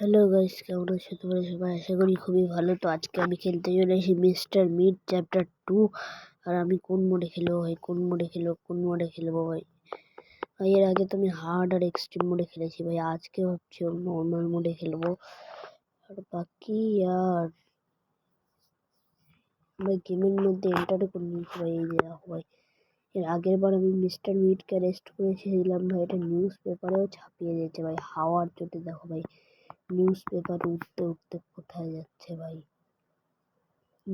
Hello guys, কেমন আছো তোমরা সবাই? আশা করি খুবই ভালো। তো আজকে আমি খেলতে চলে এসেছি মিস্টার মিট চ্যাপ্টার 2। আর আমি কোন মোডে খেলবো ভাই, কোন মোডে খেলবো ভাই? এর আগে তো আমি হার্ড আর এক্সট্রিম মোডে খেলেছি ভাই। আজকে ভাবছি নর্মাল মোডে খেলবো। আর বাকি আর আমরা গেমের মধ্যে এন্টার করে নিয়েছি ভাই। এই যে দেখো ভাই, এর আগের বার আমি মিস্টার মিটকে অ্যারেস্ট করেছিলাম ভাই। এটা নিউজ পেপারেও ছাপিয়ে দিয়েছে ভাই। হাওয়ার চোটে দেখো ভাই, নিউজ পেপার উঠতে উঠতে কোথায় যাচ্ছে ভাই।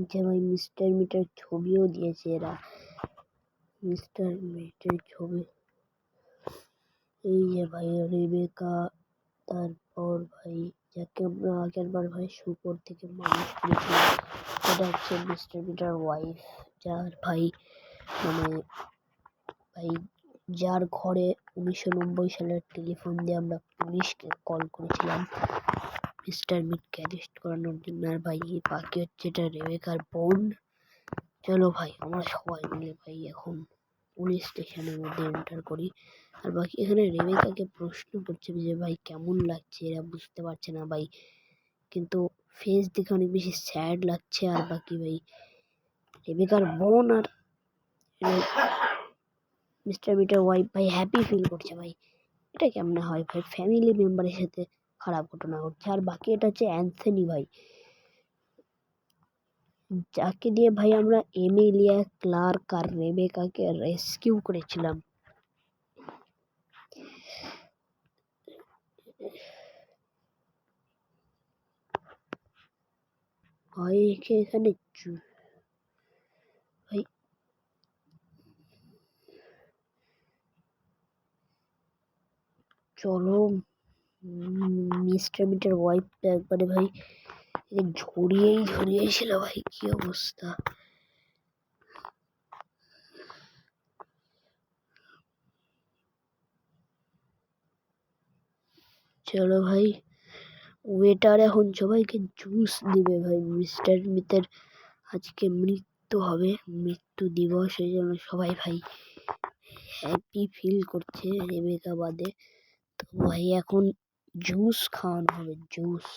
যে ভাই মিস্টার মিটের ছবিও দিয়েছে এরা। মিস্টার মিটের ছবি এই যে ভাই রেবেকা, তারপর ভাই যাকে আমরা আগের বার ভাই শুকর থেকে মানুষ করেছিলাম, এটা হচ্ছে মিস্টার মিটার ওয়াইফ। যার ভাই মানে ভাই যার ঘরে 1990 সালের টেলিফোন দিয়ে আমরা পুলিশকে কল করেছিলাম মিস্টার মিটকে অ্যারেস্ট করানোর জন্য। আর ভাই বাকি হচ্ছে এটা রেবেকার বোন। চলো ভাই আমরা সবাই মিলে ভাই এখন পুলিশ স্টেশনের মধ্যে এন্টার করি। আর বাকি এখানে রেবেকাকে প্রশ্ন করছে যে ভাই কেমন লাগছে, এরা বুঝতে পারছে না ভাই, কিন্তু ফেস দেখে অনেক বেশি স্যাড লাগছে। আর বাকি ভাই রেবেকার বোন আর মিস্টার মিটার ওয়াইফ ভাই হ্যাপি ফিল করছে ভাই। এটা কেমনে হয় ভাই, ফ্যামিলি মেম্বারের সাথে খারাপ ঘটনা ঘটছে। আর বাকি এটা হচ্ছে অ্যান্থনি ভাই, যাকে দিয়ে ভাই আমরা এমিলিয়া ক্লার্ক আর রেবেকাকে রেস্কিউ করেছিলাম। ভাই এখানে ভাই চলো মিস্টার মিটার ওয়াইফ একবারে ভাই ঝরিয়েছিল ভাই, কি অবস্থা। চলো ভাই ওয়েটার এখন সবাইকে জুস দিবে ভাই। মিস্টার মিটের আজকে মৃত্যু হবে, মৃত্যু দিবস, এই জন্য সবাই ভাই হ্যাপি ফিল করছে রেবেকা বাদে। তো ভাই এখন জুস খাওয়ানো হবে, জুস।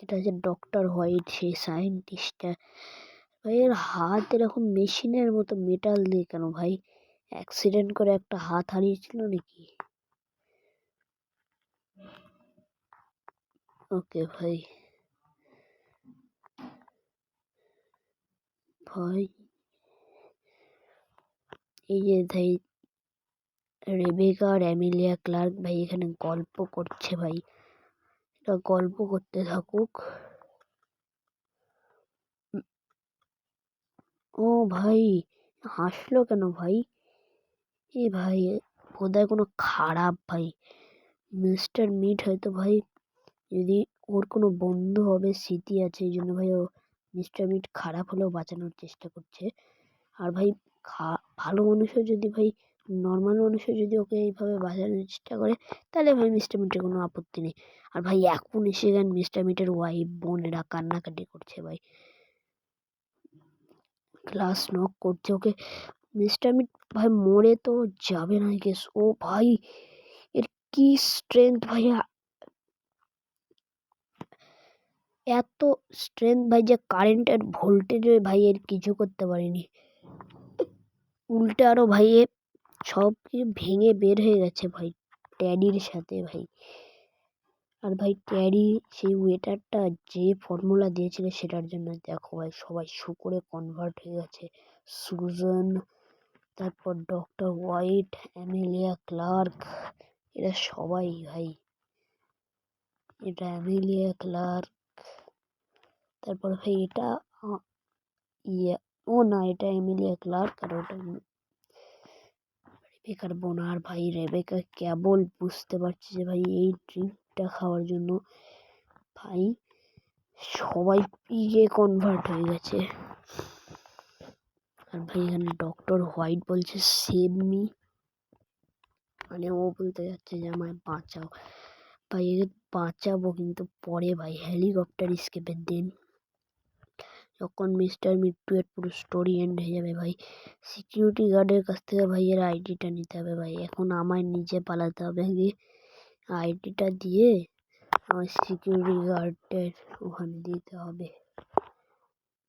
এটা হচ্ছে ডক্টর হোয়াইট, সেই সায়েন্টিস্টটা ভাই। এর হাত এরকম মেশিনের মতো মেটাল দিয়ে কেন ভাই? অ্যাক্সিডেন্ট করে একটা হাত হারিয়েছিল নাকি? ওকে ভাই, ভাই এই যে ভাই রেবেকা আর এমিলিয়া ক্লার্ক ভাই এখানে গল্প করছে ভাই। এটা গল্প করতে থাকুক। ও ভাই হাসলো কেন ভাই? এ ভাই বোধহয় কোনো খারাপ ভাই মিস্টার মিট হয়তো ভাই, যদি ওর কোনো বন্ধু হবে স্মৃতি আছে, এই জন্য ভাই ও মিস্টার মিট খারাপ হলেও বাঁচানোর চেষ্টা করছে। আর ভাই ভালো মানুষও যদি ভাই, নর্মাল মানুষও যদি ওকে এইভাবে বাঁচানোর চেষ্টা করে, তাহলে ভাই মিস্টার মিটের কোনো আপত্তি নেই। আর ভাই এখন এসে গেন মিস্টার মিটের ওয়াইফ, বোনেরা কান্নাকাটি করছে ভাই, ক্লাস নক করছে ওকে। মিস্টার মিট ভাই মরে তো যাবে না গেস। ও ভাই এর কি স্ট্রেংথ ভাই, এত স্ট্রেংথ ভাই যে কারেন্টের ভোল্টেজে ভাই এর কিছু করতে পারেনি, উল্টে আরো ভাই এ সব কিছু ভেঙে বের হয়ে গেছে ভাই ট্যাডির সাথে ভাই। আর ভাই ট্যাডি সেই ওয়েটারটা যে ফর্মুলা দিয়েছিল সেটার জন্য দেখো ভাই সবাই শুকরে কনভার্ট হয়ে গেছে। সুজন, তারপর ডক্টর হোয়াইট, অ্যামেলিয়া ক্লার্ক, এরা সবাই ভাই, এটা অ্যামেলিয়া ক্লার্ক, তারপর ভাই এটা ইয়ে ও না, এটা এমিলিয়া ক্লার্ক আর ওটা রেবেকার বোন। আর ভাই রেবেকা কেবল বুঝতে পারছে যে ভাই এই ড্রিঙ্কটা খাওয়ার জন্য ভাই সবাই পিগে কনভার্ট হয়ে গেছে। আর ভাই এখানে ডক্টর হোয়াইট বলছে সেভ মি, মানে ও বলতে যাচ্ছে যে আমায় বাঁচাও ভাই। বাঁচাবো কিন্তু পরে ভাই, হেলিকপ্টার স্কেপের দিন। যখন মিস্টার মিট্টু এর পুরো স্টোরি এন্ড হয়ে যাবে ভাই, সিকিউরিটি গার্ডের কাছ থেকে ভাই এর আইডিটা নিতে হবে ভাই। এখন আমায় নিজে পালাতে হবে, গিয়ে আইডিটা দিয়ে আমার সিকিউরিটি গার্ডের ওখানে দিতে হবে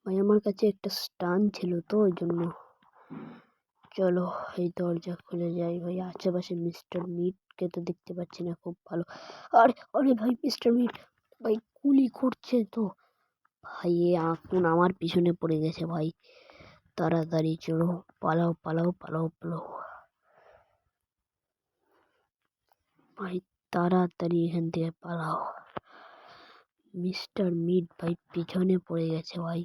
ভাই। আমার কাছে একটা স্টান ছিল তো ওই জন্য। চলো এই দরজা খুলে যাই ভাই। আশেপাশে মিস্টার মিটকে তো দেখতে পাচ্ছি না খুব ভালো। আরে আরে ভাই মিস্টার মিট ভাই গুলি করছে তো ভাই। এখন আমার পিছনে পড়ে গেছে ভাই। তাড়াতাড়ি চলো, পালাও পালাও পালাও পালাও ভাই, তাড়াতাড়ি এখান থেকে পালাও। মিস্টার মিট ভাই পিছনে পড়ে গেছে ভাই।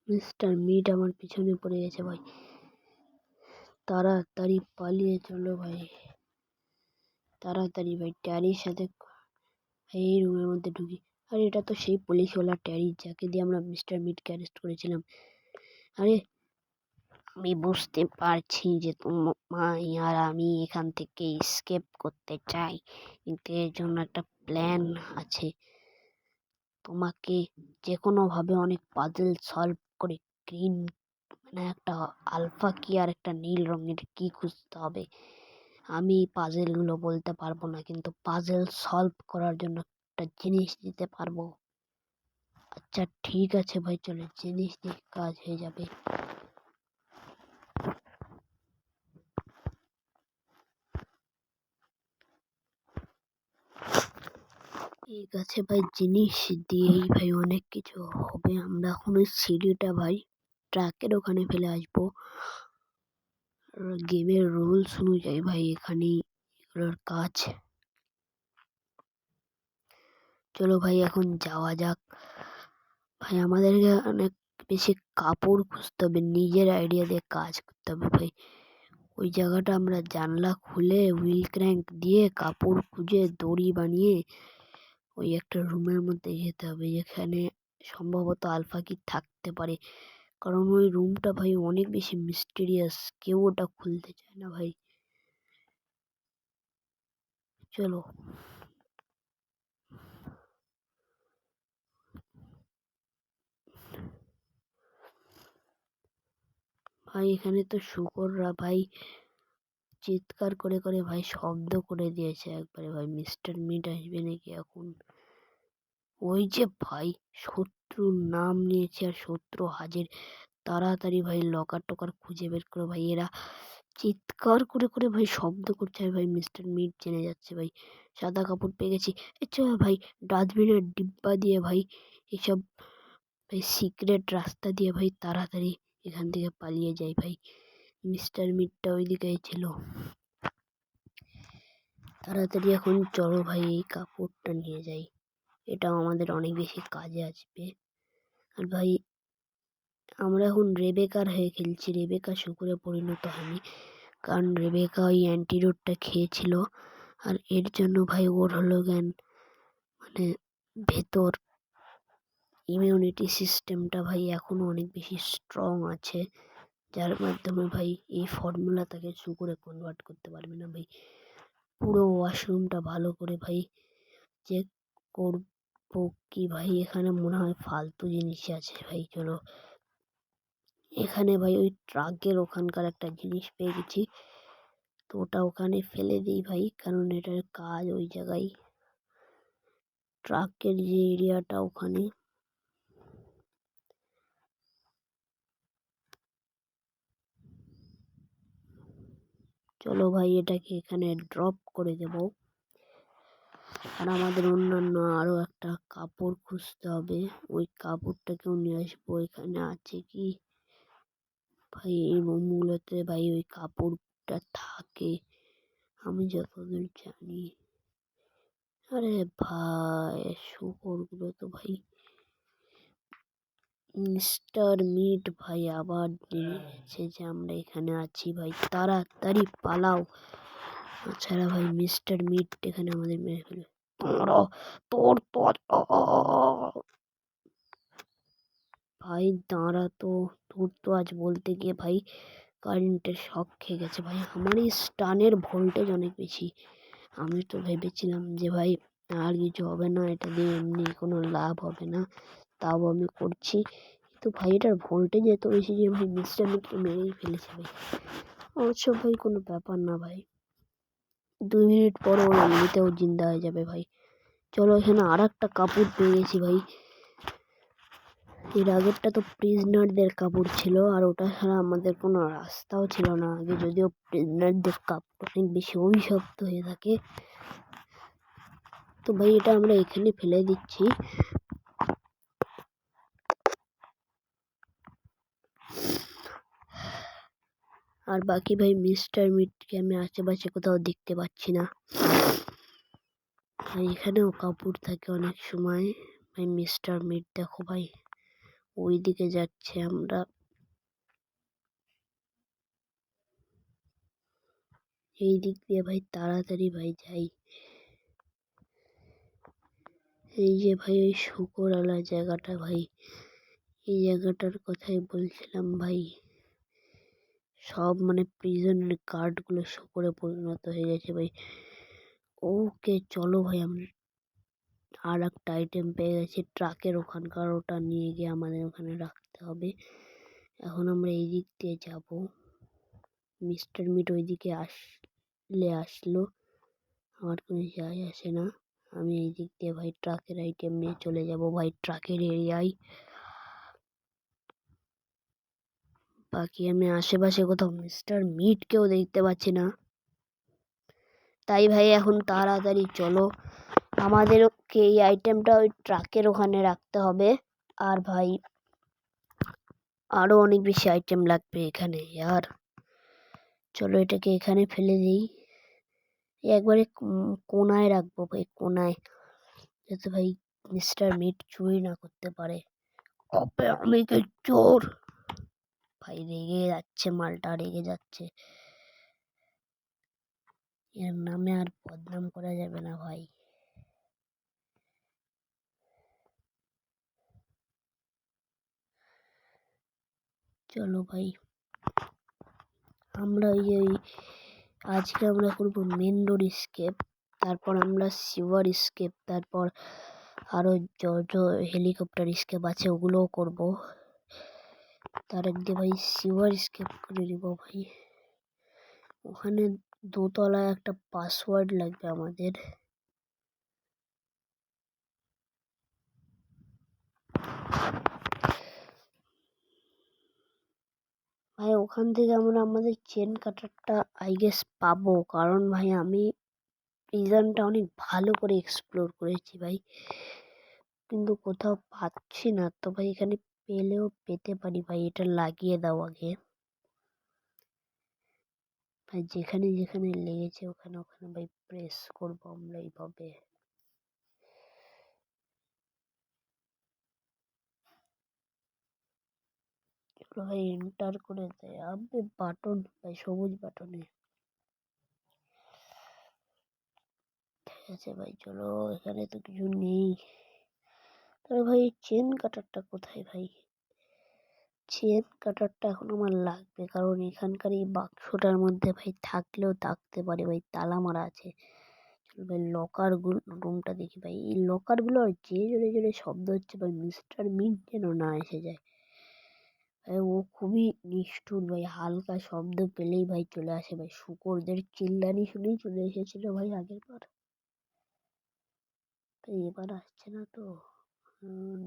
মিস্টার মিট আমার পিছনে পড়ে গেছে ভাই। তাড়াতাড়ি পালিয়ে চলো ভাই, তাড়াতাড়ি ভাই। ট্যারির সাথে এই রুমের মধ্যে ঢুকি। আরে এটা তো সেই পুলিশওয়ালা ট্যারি যাকে দিয়ে আমরা মিস্টার মিটকে অ্যারেস্ট করেছিলাম। আরে আমি বুঝতে পারছি যে তোমায় আর আমি এখান থেকে এসকেপ করতে চাই, কিন্তু এর জন্য একটা প্ল্যান আছে। তোমাকে যে কোনোভাবে অনেক পাজল সলভ করে গ্রিন মানে একটা আলফা কি আর একটা নীল রঙের কি খুঁজতে হবে। আমি পাজেলগুলো বলতে পারবো না, কিন্তু পাজেল সলভ করার জন্য একটা জিনিস দিতে পারবো। আচ্ছা ঠিক আছে ভাই, চলো জিনিস দিয়ে কাজ হয়ে যাবে। ঠিক আছে ভাই, জিনিস দিয়েই ভাই অনেক কিছু হবে। আমরা এখন ওই সিডিটা ভাই ট্রাকের ওখানে ফেলে আসবো। গেমের রুলস অনুযায়ী ভাই এখানেই এগুলোর কাজ। চলো ভাই এখন যাওয়া যাক ভাই। আমাদেরকে অনেক বেশি কাপড় খুঁজতে হবে, নিজের আইডিয়া দিয়ে কাজ করতে হবে ভাই। ওই জায়গাটা আমরা জানলা খুলে হুইল ক্র্যাঙ্ক দিয়ে কাপড় খুঁজে দড়ি বানিয়ে ওই একটা রুমের মধ্যে যেতে হবে, যেখানে সম্ভবত আলফা কি থাকতে পারে। কারণ ওই রুমটা ভাই অনেক বেশি মিস্টেরিয়াস, কেউ ওটা খুলতে চায় না ভাই। চলো ভাই, এখানে তো শুকররা ভাই চিৎকার করে করে ভাই শব্দ করে দিয়েছে একবারে ভাই। মিস্টার মিট আসবে নাকি এখন? ওই যে ভাই শত্রুর নাম নিয়েছে আর শত্রু হাজির। তাড়াতাড়ি ভাই লকার টকার খুঁজে বের করো ভাই। এরা চিৎকার করে করে ভাই শব্দ করছে আর ভাই মিস্টার মিট জেনে যাচ্ছে ভাই। সাদা কাপড় পেয়ে গেছি। চল ভাই ডাস্টবিনের ডিব্বা দিয়ে ভাই এসব ভাই সিক্রেট রাস্তা দিয়ে ভাই তাড়াতাড়ি এখান থেকে পালিয়ে যাই ভাই। মিস্টার মিটটা ওইদিকেই ছিল। তাড়াতাড়ি এখন চলো ভাই এই কাপড়টা নিয়ে যাই, এটাও আমাদের অনেক বেশি কাজে আসবে। আর ভাই আমরা এখন রেবেকার হয়ে খেলছি, রেবেকা শুকুরে পরিণত হয়নি, কারণ রেবেকা ওই অ্যান্টিডোটটা খেয়েছিল। আর এর জন্য ভাই ওর হলো জ্ঞান মানে ভেতর ইমিউনিটি সিস্টেমটা ভাই এখনো অনেক বেশি স্ট্রং আছে, যার মাধ্যমে ভাই এই ফর্মুলা তাকে শুকুরে কনভার্ট করতে পারবে না ভাই। পুরো ওয়াশরুমটা ভালো করে ভাই চেক করবো কি ভাই। এখানে মনে হয় ফালতু জিনিসই আছে ভাই। চলো এখানে ভাই ওই ট্রাকের ওখানকার একটা জিনিস পেয়ে গেছি, তো ওটা ওখানে ফেলে দিই ভাই, কারণ এটার কাজ ওই জায়গায় ট্রাকের যে এরিয়াটা ওখানে। চলো ভাই এটাকে এখানে ড্রপ করে দেব। আর আমাদের অন্যান্য আরো একটা কাপড় খুঁজতে হবে, ওই কাপড়টাকেও নিয়ে আসবো। এখানে আছে কি ভাই এই রুমগুলোতে ভাই ওই কাপড়টা থাকে আমি যতদূর জানি। আরে ভাই শুকরগুলো তো ভাই মিস্টার মিট ভাই আবার জেনেছে যে আমরা এখানে আছি ভাই। তাড়াতাড়ি পালাও, তাছাড়া ভাই মিস্টার মিট এখানে আমাদের মেরে ফেলবে। তোর তোর ভাই দাঁড়া তো, তোর তো আজ বলতে গিয়ে ভাই কারেন্টের শক খেয়ে গেছে ভাই। আমার এই স্টানের ভোল্টেজ অনেক বেশি। আমি তো ভেবেছিলাম যে ভাই আর কিছু হবে না, এটা দিয়ে এমনি কোনো লাভ হবে না, তাও আমি করছি। কিন্তু ভাই এটার ভোল্টেজ এত বেশি যে ভাই মিস্টার মিটকে মেরেই ফেলেছে ভাই। অবশ্য ভাই কোনো ব্যাপার না ভাই, 2 মিনিট পর ও এমনিতেও জিন্দা হয়ে যাবে ভাই। চলো এখানে আর একটা কাপড় পেয়ে গেছি ভাই। এর আগেরটা তো প্রিজনারদের কাপড় ছিল, আর ওটা ছাড়া আমাদের কোনো রাস্তাও ছিল না আগে, যদিও প্রিজনারদের কাপড় অনেক বেশি অভিশপ্ত হয়ে থাকে। তো ভাই এটা আমরা এখানে ফেলে দিচ্ছি। আর বাকি ভাই মিস্টার মিটকে আমি আশেপাশে কোথাও দেখতে পাচ্ছি না ভাই। এখানেও কাপড় থাকে অনেক সময় ভাই। মিস্টার মিট দেখো ভাই ওই দিকে যাচ্ছে, আমরা এই দিক দিয়ে ভাই তাড়াতাড়ি ভাই যাই। এই যে ভাই ওই শুকরওয়ালা জায়গাটা ভাই, এই জায়গাটার কথাই বলছিলাম ভাই। সব মানে প্রিজনের গার্ডগুলো শুকরে পরিণত হয়ে গেছে ভাই। ওকে চলো ভাই, আমরা আর একটা আইটেম পেয়ে গেছি ট্রাকের ওখানকার, ওটা নিয়ে গিয়ে আমাদের ওখানে রাখতে হবে। এখন আমরা এই দিক দিয়ে যাব। মিস্টার মিট ওইদিকে আসলো, আমার কোনো যায় আসে না। আমি এই দিক দিয়ে ভাই ট্রাকের আইটেম নিয়ে চলে যাব ভাই ট্রাকের এরিয়ায়। বাকি আমি আশেপাশে কোথাও মিস্টার মিটকেও দেখতে পাচ্ছি না। তাই ভাই এখন তাড়াতাড়ি চলো, আমাদেরকে এই আইটেমটা ওই ট্রাকের ওখানে রাখতে হবে। আর ভাই আরো অনেক বেশি আইটেম লাগবে এখানে। আর চলো এটাকে এখানে ফেলে দিই, একবারে কোনায় রাখবো ভাই, কোনায়, যাতে ভাই মিস্টার মিট চুরি না করতে পারে। কবে আমি কে চোর ভাই, রেগে যাচ্ছে মালটা, রেগে যাচ্ছে। এর নামে আর বদনাম করা যাবে না ভাই। চলো ভাই আমরা আজকে আমরা করবো মেন রোড স্কেপ, তারপর আমরা সিওয়ার স্কেপ, তারপর আরো হেলিকপ্টার স্কেপ আছে ওগুলোও করব। তার আগে ভাই সিওয়ার স্কেপ করে নিব ভাই। ওখানে দোতলায় একটা পাসওয়ার্ড লাগবে আমাদের। ভাই ওখান থেকে আমরা আমাদের চেন কাটারটা আই গেস পাবো, কারণ ভাই আমি প্রিজনটা অনেক ভালো করে এক্সপ্লোর করেছি ভাই, কিন্তু কোথাও পাচ্ছি না। তো ভাই এখানে পেলেও পেতে পারি ভাই, এটা লাগিয়ে দাও আগে ভাই। যেখানে যেখানে লেগেছে ওখানে ওখানে ভাই প্রেস করবো আমরা এইভাবে। ভাই এন্টার করে দেয় আবে বাটন ভাই, সবুজ বাটনে। ঠিক আছে ভাই চলো, এখানে তো কিছু নেই। তবে ভাই চেন কাটারটা কোথায় ভাই? চেন কাটারটা এখন আমার লাগবে, কারণ এখানকার এই বাক্সটার মধ্যে ভাই থাকলেও থাকতে পারে ভাই, তালা মারা আছে। চল ভাই লকার রুমটা দেখি ভাই। এই লকার গুলো আর যে জোরে জোরে শব্দ হচ্ছে ভাই, মিস্টার মিট যেন না এসে যায় ভাই। ও খুবই নিষ্ঠুর ভাই, হালকা শব্দ পেলেই ভাই চলে আসে ভাই। শুকরদের চিল্লানি শুনেই চলে এসেছিল ভাই আগের বার, তো এবার আসছে না তো।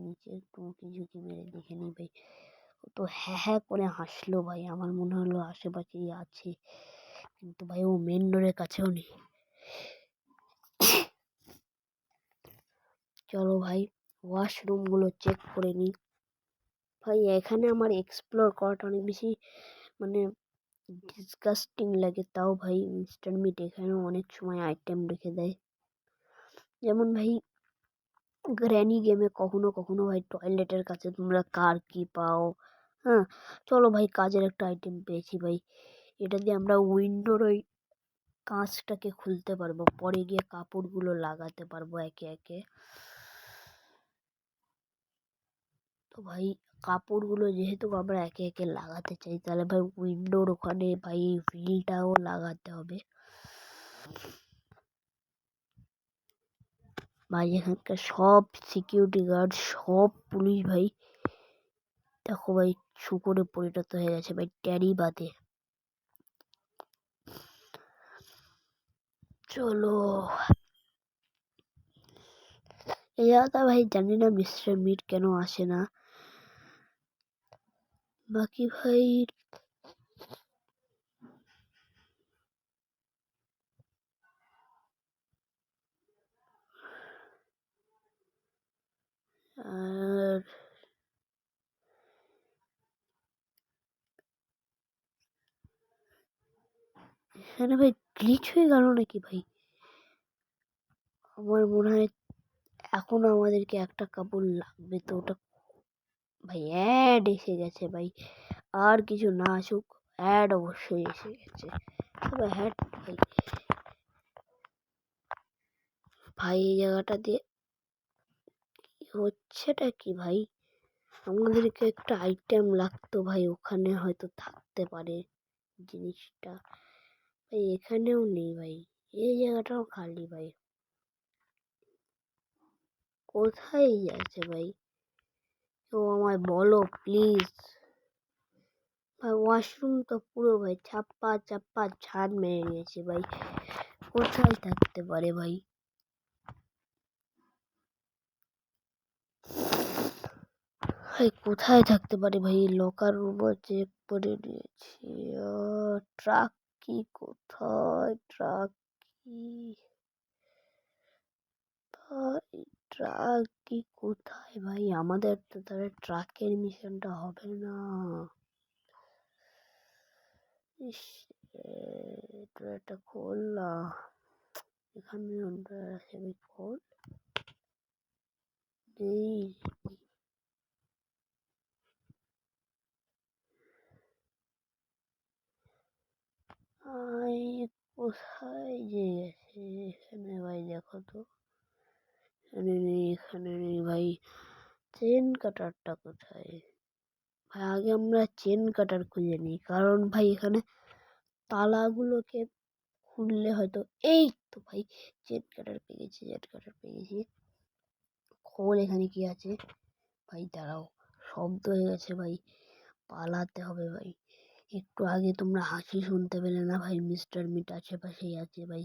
নিচে একটু উঁকি ঝুঁকি মেরে দেখে নি ভাই। ও তো হ্যাঁ হ্যাঁ করে হাসলো ভাই, আমার মনে হলো আশেপাশেই আছে, কিন্তু ভাই ও মেন ডোরের কাছেও নেই। চলো ভাই ওয়াশরুম গুলো চেক করে নিই ভাই। এখানে আমার এক্সপ্লোর করাটা অনেক বেশি মানে ডিসগাস্টিং লাগে। তাও ভাই মিস্টার মিট এখানেও অনেক সময় আইটেম রেখে দেয়, যেমন ভাই গ্র্যানি গেমে কখনো কখনো ভাই টয়লেটের কাছে তোমরা কার কি পাও। হ্যাঁ চলো ভাই কাজের একটা আইটেম পেয়েছি ভাই, এটা দিয়ে আমরা উইন্ডোর ওই কাঁচটাকে খুলতে পারবো, পরে গিয়ে কাপড়গুলো লাগাতে পারবো একে একে। তো ভাই কাপড়গুলো যেহেতু আমরা একে একে লাগাতে চাই, তাহলে ভাই উইন্ডোর ওখানে ভাই হুইলটাও লাগাতে হবে। ভাই এখানকার সব সিকিউরিটি গার্ড, সব পুলিশ ভাই দেখো ভাই শুকরে পরিণত হয়ে গেছে ভাই ট্যারি বাদে। চলো এই জায়গাটা ভাই জানি না মিস্টার মিট কেন আসে না। বাকি ভাই আর এখানে ভাই গ্লিচ হয়ে গেল নাকি ভাই? আমার মনে হয় এখন আমাদেরকে একটা কাপড় লাগবে, তো ওটা ভাই অ্যাড এসে গেছে ভাই। আর কিছু না আসুক, অ্যাড অবশ্যই এসে গেছে। তবে হ্যাঁ ভাই, ভাই এই জায়গাটা দিয়ে হচ্ছেটা কি ভাই? আমাদেরকে একটা আইটেম লাগতো ভাই, ওখানে হয়তো থাকতে পারে জিনিসটা। ভাই এখানেও নেই ভাই, এই জায়গাটাও খালি ভাই। কোথায় যাচ্ছে ভাই? তো আমায় বলো প্লিজ ভাই। ওয়াশরুম তো পুরো ভাই চাপ্পা চাপ্পা ছাদ মেরে নিয়েছে ভাই। কোথায় থাকতে পারে ভাই? ভাই কোথায় থাকতে পারে ভাই? লকার রুমও চেক করে নিয়েছি। ট্রাক কি কোথায়? ট্রাক কি ভাই? ট্রাক কি কোথায় ভাই? আমাদের তো তাহলে ট্রাকের মিশনটা হবে না। ইস, এটা খোল না, এখানে আমরা হেভি খোল এই কোথায় যে গেছে? এখানে ভাই দেখো তো, এখানে নেই, এখানে নেই ভাই। চেন কাটারটা কোথায় ভাই? আগে আমরা চেন কাটার খুঁজে নিই, কারণ ভাই এখানে তালাগুলোকে খুললে হয়তো। এই তো ভাই চেন কাটার পেয়ে গেছি, চেন কাটার পেয়ে গেছি। খোল এখানে কি আছে ভাই? দাঁড়াও, শব্দ হয়ে গেছে ভাই, পালাতে হবে ভাই। একটু আগে তোমরা হাসি শুনতে পেলে না ভাই? মিস্টার মিট আশেপাশেই আছে ভাই।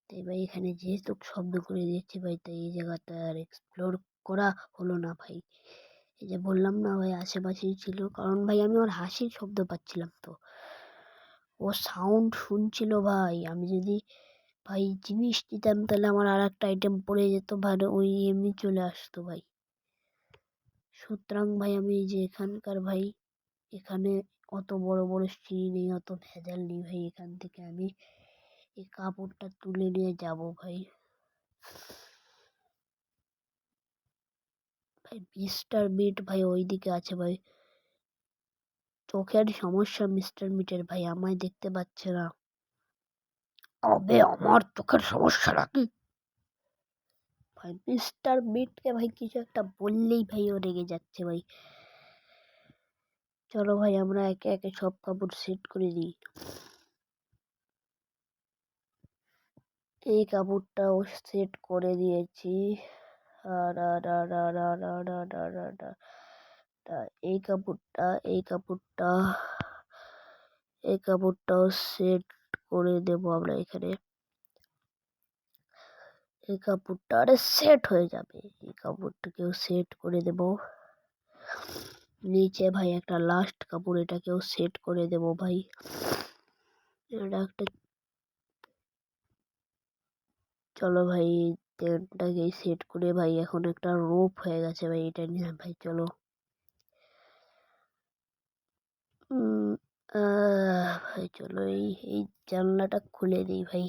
তাই ভাই এখানে যেহেতু শব্দ করে দিয়েছে ভাই, তাই এই জায়গাটা আর এক্সপ্লোর করা হলো না ভাই। এই যে বললাম না ভাই আশেপাশেই ছিল, কারণ ভাই আমি ওর হাসির শব্দ পাচ্ছিলাম, তো ও সাউন্ড শুনছিল ভাই। আমি যদি ভাই জিনিস দিতাম তাহলে আমার আর একটা আইটেম পড়ে যেত ভাই, ওই এমনি চলে আসতো ভাই। সুতরাং ভাই আমি যে এখানকার ভাই, এখানে অত বড় বড় সিঁড়ি নেই, অত ভেজাল নেই ভাই। এখান থেকে আমি এই কাপড়টা তুলে নিয়ে যাব ভাই। ভাই মিস্টার মিট ভাই ওইদিকে আছে ভাই। চোখের সমস্যা মিস্টার মিটের ভাই, আমায় দেখতে পাচ্ছে না। তবে আমার চোখের সমস্যা নাকি ভাই? মিস্টার মিটকে ভাই কিছু একটা বললেই ভাই ও রেগে যাচ্ছে ভাই। চলো ভাই আমরা একে একে সব কাপড় সেট করে দিই। এই কাপড়টাও সেট করে দিয়েছি। আর আর আর আর আর আর আর আর আর আর এই কাপড়টা, এই কাপড়টা, এই কাপড়টাও সেট করে দেবো আমরা এখানে। এই কাপড়টা আরে সেট হয়ে যাবে, এই কাপড়টাকেও সেট করে দেব। নিচে ভাই একটা লাস্ট কাপড়, এটাকেও সেট করে দেব ভাই। এটা একটা, চলো ভাই টেন্টটাকে সেট করে ভাই এখন একটা রোপ হয়ে গেছে ভাই, এটা নিয়ে ভাই চলো। ভাই চলো এই এই জানলাটা খুলে দিই ভাই।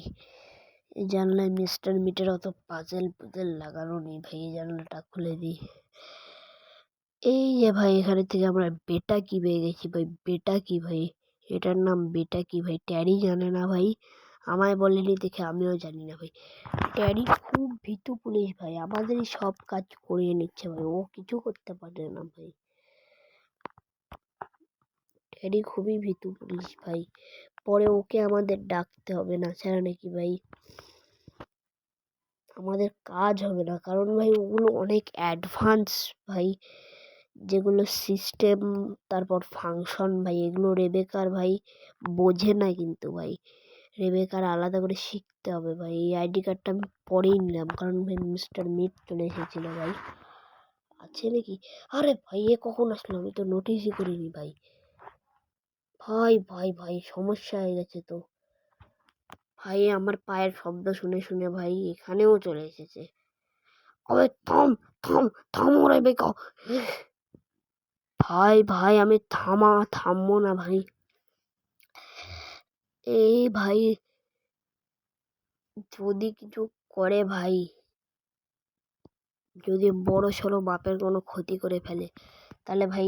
এই জানলায় মিস্টার মিটের অত পাজেল পুজেল লাগানো নেই ভাই, এই জানলাটা খুলে দিই। এই যে ভাই এখানে থেকে আমরা বেটা কি পেয়ে গেছি ভাই। বেটা কি ভাই? এটার নাম বেটা কি ভাই? ট্যারি জানে না ভাই, আমায় বলেনি দেখে আমিও জানি না ভাই। ট্যারি খুব ভীতু পুলিশ ভাই, আমাদেরই সব কাজ করিয়ে নিচ্ছে ভাই, ও কিছু করতে পারে না ভাই। ট্যারি খুবই ভীতু পুলিশ ভাই, পরে ওকে আমাদের ডাকতে হবে না ছাড়া নাকি ভাই। আমাদের কাজ হবে না, কারণ ভাই ওগুলো অনেক অ্যাডভান্স ভাই, যেগুলো সিস্টেম তারপর ফাংশন ভাই, এগুলো রেবেকার ভাই বোঝে না কিন্তু ভাই, রেবেকার আলাদা করে শিখতে হবে ভাই। এই আইডি কার্ডটা আমি পরেই নিলাম, কারণ ভাই মিস্টার মিট চলে এসেছিলো ভাই। আছে নাকি? আরে ভাই এ কখন আসলো, আমি তো নোটিসই করিনি ভাই। ভাই ভাই ভাই সমস্যা হয়ে গেছে তো ভাই, আমার পায়ের শব্দ শুনে শুনে ভাই এখানেও চলে এসেছে। আবে থাম থাম থাম, ওরে বেকা ভাই ভাই, আমি থামবো না ভাই। এই ভাই যদি কিছু করে ভাই, যদি বড় সড়ো বাপের কোনো ক্ষতি করে ফেলে, তাহলে ভাই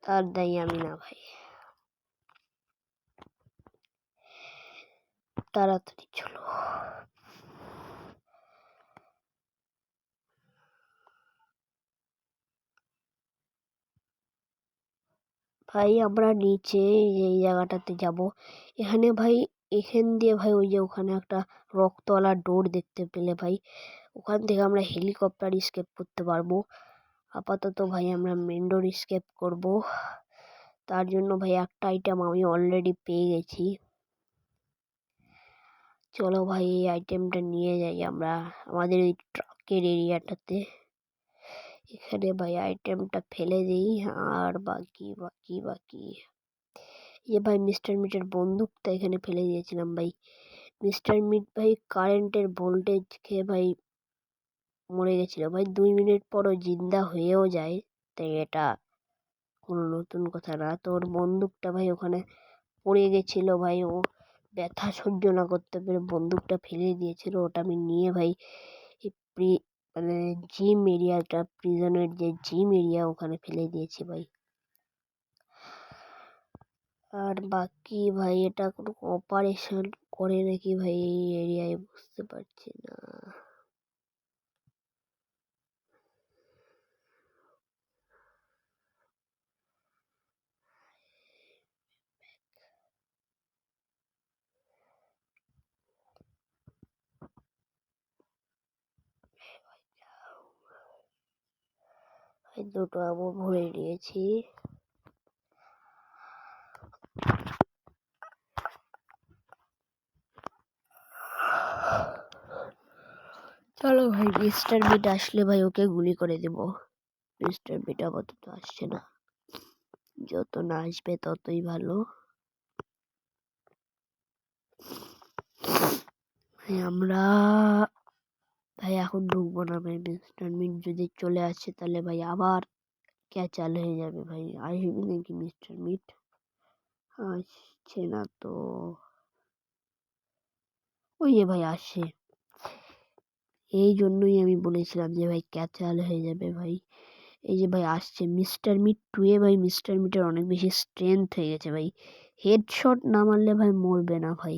তার দায়ী আমি না ভাই। তাড়াতাড়ি চলো ভাই, আমরা নিচে এই জায়গাটাতে যাব। এখানে ভাই, এখান দিয়ে ভাই ওই যে ওখানে একটা রক্তওয়ালা ডোর দেখতে পেলে ভাই, ওখান থেকে আমরা হেলিকপ্টার স্কেপ করতে পারবো। আপাতত ভাই আমরা মেন ডোর স্কেপ করব। তার জন্য ভাই একটা আইটেম আমি অলরেডি পেয়ে গেছি। চলো ভাই এই আইটেমটা নিয়ে যাই আমরা আমাদের ওই ট্রাকের এরিয়াটাতে। এখানে ভাই আইটেমটা ফেলে দিই, আর বাকি বাকি বাকি এই ভাই মিস্টার মিটের বন্দুকটা এখানে ফেলে দিয়েছিলাম ভাই। মিস্টার মিট ভাই কারেন্টের ভোল্টেজ খেয়ে ভাই মরে গেছিল ভাই, 2 মিনিট পরও জিন্দা হয়েও যায়, তাই এটা কোনো নতুন কথা না। তোর বন্দুকটা ভাই ওখানে পড়ে গেছিল ভাই, ও ব্যথা সহ্য না করতে পেরে বন্দুকটা ফেলে দিয়েছিল, ওটা আমি নিয়ে ভাই মানে জিম এরিয়াটা, প্রিজনের যে জিম এরিয়া ওখানে ফেলে দিয়েছি ভাই। আর বাকি ভাই এটা কোনো অপারেশন করে নাকি ভাই এই এরিয়ায় বুঝতে পারছি না। দুটো আমও ভরে নিয়েছি। চলো ভাই, মিস্টার বিট আসলে ভাই ওকে গুলি করে দেব। মিস্টার বিট আপাতত আসছে না, যত না আসবে ততই ভালো ভাই। আমরা ভাই এখন ঢুকবো না ভাই, মিস্টার মিট যদি চলে আসে তাহলে ভাই আবার ক্যাচাল হয়ে যাবে ভাই। আসবে নাকি মিস্টার মিট? আসছে না তো, ওই যে ভাই আসে। এই জন্যই আমি বলেছিলাম যে ভাই ক্যাচাল হয়ে যাবে ভাই। এই যে ভাই আসছে মিস্টার মিট 2 এ ভাই, মিস্টার মিটের অনেক বেশি স্ট্রেংথ হয়ে গেছে ভাই, হেডশট না মারলে ভাই মরবে না ভাই।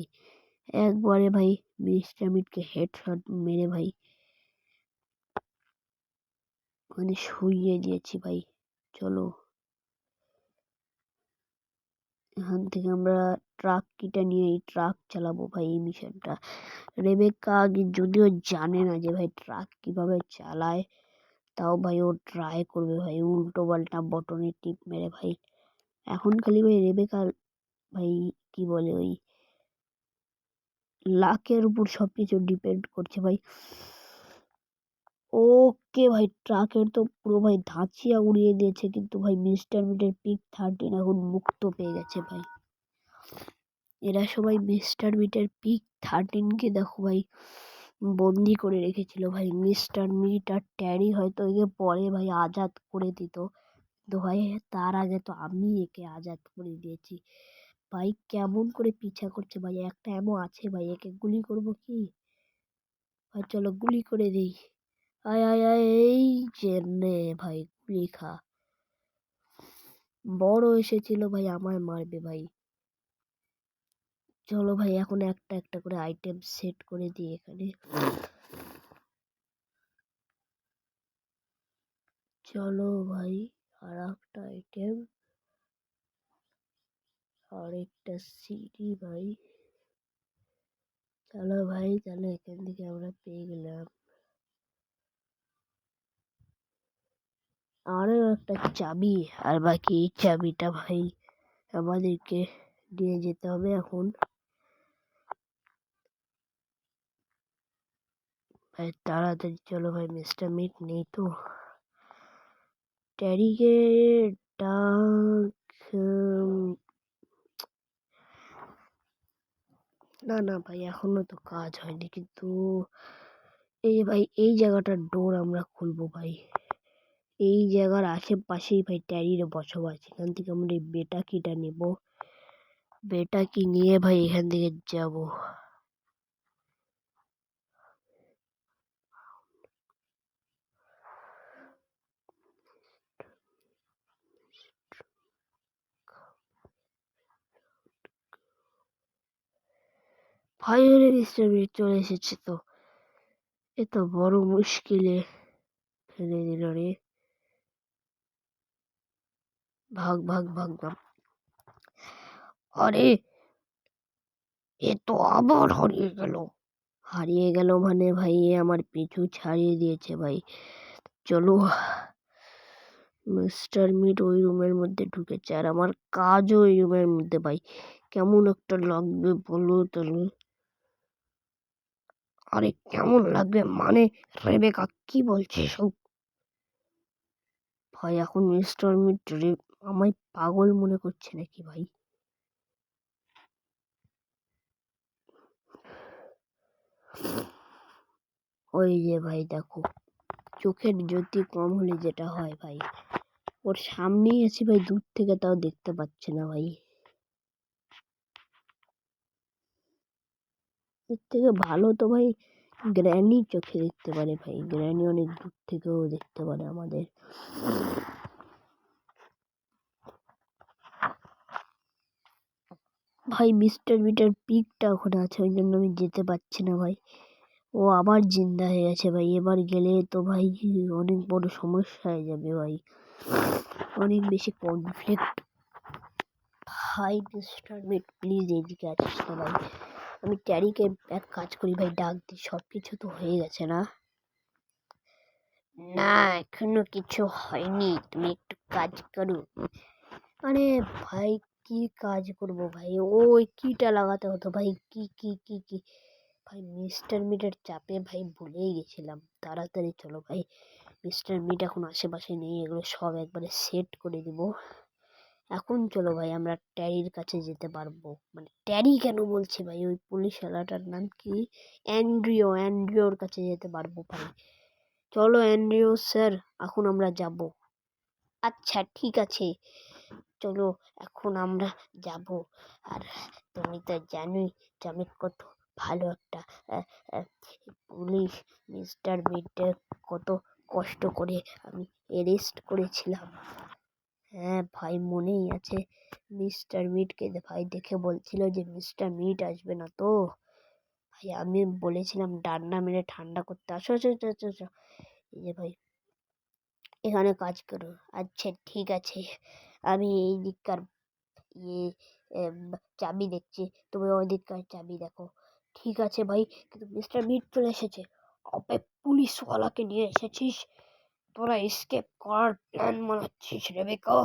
একবারে ভাই মিস্টার মিটকে হেডশট মেরে ভাই মানে শুইয়ে দিয়েছি ভাই। চলো এখান থেকে আমরা ট্রাক কিটা নিয়ে এই ট্রাক চালাবো ভাই এই মিশনটা। রেবেকা আগে যদিও জানে না যে ভাই ট্রাক কিভাবে চালায়, তাও ভাই ও ট্রাই করবে ভাই উল্টো পাল্টা বটনে টিপ মেরে ভাই। এখন খালি ভাই রেবেকা ভাই কি বলে ওই লাকের উপর সবকিছু ডিপেন্ড করছে ভাই। ওকে ভাই, ট্রাকের তো পুরো ভাই ধাঁচিয়া উড়িয়ে দিয়েছে, কিন্তু ভাই মিস্টার মিটের পিক 13 এখন মুক্ত পেয়ে গেছে ভাই। এরা সবাই মিস্টার মিটের পিক 13কে দেখো ভাই বন্দি করে রেখেছিল ভাই। মিস্টার মিট আর ট্যারি হয়তো একে পরে ভাই আজাদ করে দিত, তো ভাই তার আগে তো আমি একে আজাদ করে দিয়েছি ভাই। কেমন করে পিছা করছে ভাই, একটা এমন আছে ভাই, একে গুলি করব কি ভাই? চলো গুলি করে দিই। আয় আয় আয়, এই যে নে ভাই গুলি খা। বড় এসেছিল ভাই আমায় মারবে ভাই। চলো ভাই এখন একটা একটা করে আইটেম সেট করে দিই এখানে। চলো ভাই আর একটা আইটেম, আর একটা সিডি ভাই। চলো ভাই, তাহলে এখান থেকে আমরা পেয়ে গেলাম আরো একটা চাবি। আর বাকি এই চাবিটা ভাই আমাদেরকে নিয়ে যেতে হবে এখন। ভাই তাড়াতাড়ি চলো ভাই, মিস্টার মিট নেই তো। ট্যারিকে ডাক। না না ভাই, এখনো তো কাজ হয়নি, কিন্তু এই যে ভাই এই জায়গাটার ডোর আমরা খুলবো ভাই। এই জায়গার আশেপাশেই ভাই ট্যারির বসবাস। এখান থেকে আমরা এই বেটা কিটা নেব, বেটা কি নিয়ে ভাই এখান থেকে যাব। ভাই ওরে মিস্টার মিট চলে এসেছে তো, এ তো বড় মুশকিলে ফেলে দিল রে। ভাগ ভাগ ভাগ ভাগ। আরে এ তো আবার হারিয়ে গেল। হারিয়ে গেল মানে ভাই এ আমার পিছু ছাড়িয়ে দিয়েছে ভাই। চলো, মিস্টার মিট ওই রুমের মধ্যে ঢুকেছে আর আমার কাজও ওই রুমের মধ্যে ভাই। কেমন একটা লাগবে বলো তাহলে? আরে কেমন লাগবে মানে, রেবেকা কি বলছে সব? ভাই এখন মিস্টার মিট আমায় পাগল মনে করছে নাকি ভাই? ওই যে ভাই দেখো, চোখের জ্যোতি কম হলে যেটা হয় ভাই, ওর সামনেই আছি ভাই, দূর থেকে তাও দেখতে পাচ্ছে না ভাই। এর থেকে ভালো তো ভাই গ্র্যানি চোখে দেখতে পারে ভাই, গ্র্যানি অনেক দূর থেকেও দেখতে পারে আমাদের। ভাই মিস্টার বিটার পিকটা ওখানে আছে, ওই জন্য আমি যেতে পারছি না ভাই। ও আবার জিন্দা হয়ে গেছে ভাই, এবার গেলে তো ভাই অনেক বড় সমস্যা হয়ে যাবে ভাই, অনেক বেশি কনফ্লিক্ট। ভাই মিস্টার মিট প্লিজ এদিকে আছিস না ভাই? আমি ট্যারিকে এক কাজ করি ভাই, ডাক দিই। সব কিছু তো হয়ে গেছে না? না এখনো কিছু হয়নি, তুমি একটু কাজ করো। আরে ভাই কি কাজ করব ভাই, ওই কিটা লাগাতে হতো ভাই। কি কি কি কি ভাই, মিস্টার মিটের চাপে ভাই ভুলেই গেছিলাম। তাড়াতাড়ি চলো ভাই, মিস্টার মিট এখন আশেপাশে নেই, এগুলো সব একবারে সেট করে দিব। এখন চলো ভাই, আমরা ট্যারির কাছে যেতে পারবো। মানে ট্যারি কেন বলছি ভাই, ওই পুলিশ ওয়ালাটার নাম কি, অ্যান্ড্রিও, অ্যান্ড্রিওর কাছে যেতে পারবো ভাই। চলো অ্যান্ড্রিও স্যার, এখন আমরা যাব। আচ্ছা ঠিক আছে, চলো এখন আমরা যাব। আর তুমি তো জানোই যে আমি কত ভালো একটা আহ, আহ, পুলিশ। মিস্টার মিডকে কত কষ্ট করে আমি অ্যারেস্ট করেছিলাম। হ্যাঁ ভাই মনেই আছে, মিস্টার মিটকে ভাই দেখে বলছিল যে মিস্টার মিট আসবে না তো। ভাই আমি বলেছিলাম ডান্ডা মেরে ঠান্ডা করতে। আসো আসো আসো আসো আসো। এই যে ভাই এখানে কাজ করো। আচ্ছা ঠিক আছে, আমি এই দিককার ইয়ে চাবি দেখছি, তুমি ওই দিককার চাবি দেখো। ঠিক আছে ভাই, কিন্তু মিস্টার মিট চলে এসেছে। অবে পুলিশওয়ালাকে নিয়ে এসেছিস, তোরা এসকেপ করার প্ল্যান বানাচ্ছিস রেবেকা?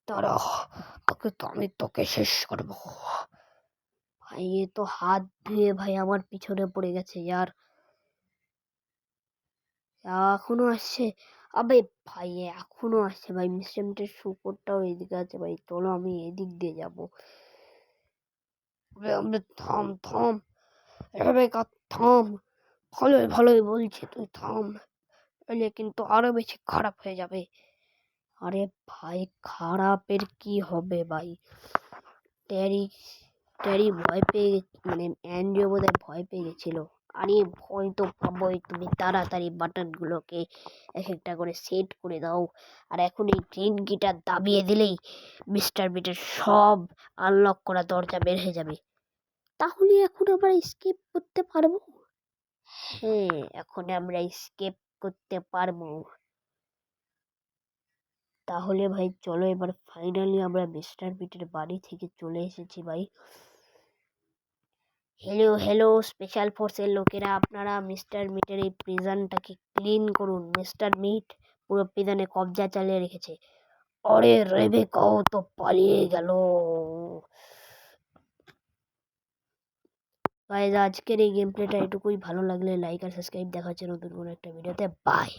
তারা ওকে তো আমি তোকে শেষ করবো। ভাই এ তো হাত ধুয়ে ভাই আমার পিছনে পড়ে গেছে ইয়ার, এখনো আসছে। আবে ভাই এখনো আসছে ভাই, মিস্টার মিটের শুকরটাও এদিকে আছে ভাই, চলো আমি এদিক দিয়ে যাবো। থাম থাম রেবেকা, থাম। ভালোই ভালোই বলছি, তুই থাম, এলে কিন্তু আরো বেশি খারাপ হয়ে যাবে। আরে ভাই খারাপের কি হবে ভাই, ট্যারি ট্যারি ভয় পেয়ে মানে অ্যান্ড্রিও বোধহয় ভয় পেয়ে গেছিল। আরে ভয় তো পাবোই, তুমি তাড়াতাড়ি বাটনগুলোকে এক একটা করে সেট করে দাও। আর এখন এই গ্রিন গিটার দাবিয়ে দিলেই মিস্টার বিটের সব আনলক করা দরজা বের হয়ে যাবে। তাহলে এখন আমরা স্কেপ করতে পারবো। হ্যাঁ এখন আমরা স্কেপ করতে পারবো। তাহলে ভাই চলো, এবার ফাইনালি আমরা মিস্টার বিটের বাড়ি থেকে চলে এসেছি ভাই। হ্যালো হ্যালো স্পেশাল ফোর্সের লোকেরা, আপনারা মিস্টার মিটের এই প্রিজনটাকে ক্লিন করুন। মিস্টার মিট পুরো প্রিজনে কবজা চালিয়ে রেখেছে। আরে রেবেকাও তো পালিয়ে গেল। গাইজ, আজকের এই গেম প্লেটা এটুকুই। ভালো লাগলে লাইক আর সাবস্ক্রাইব। দেখা হচ্ছে নতুন কোনো একটা ভিডিওতে। বাই।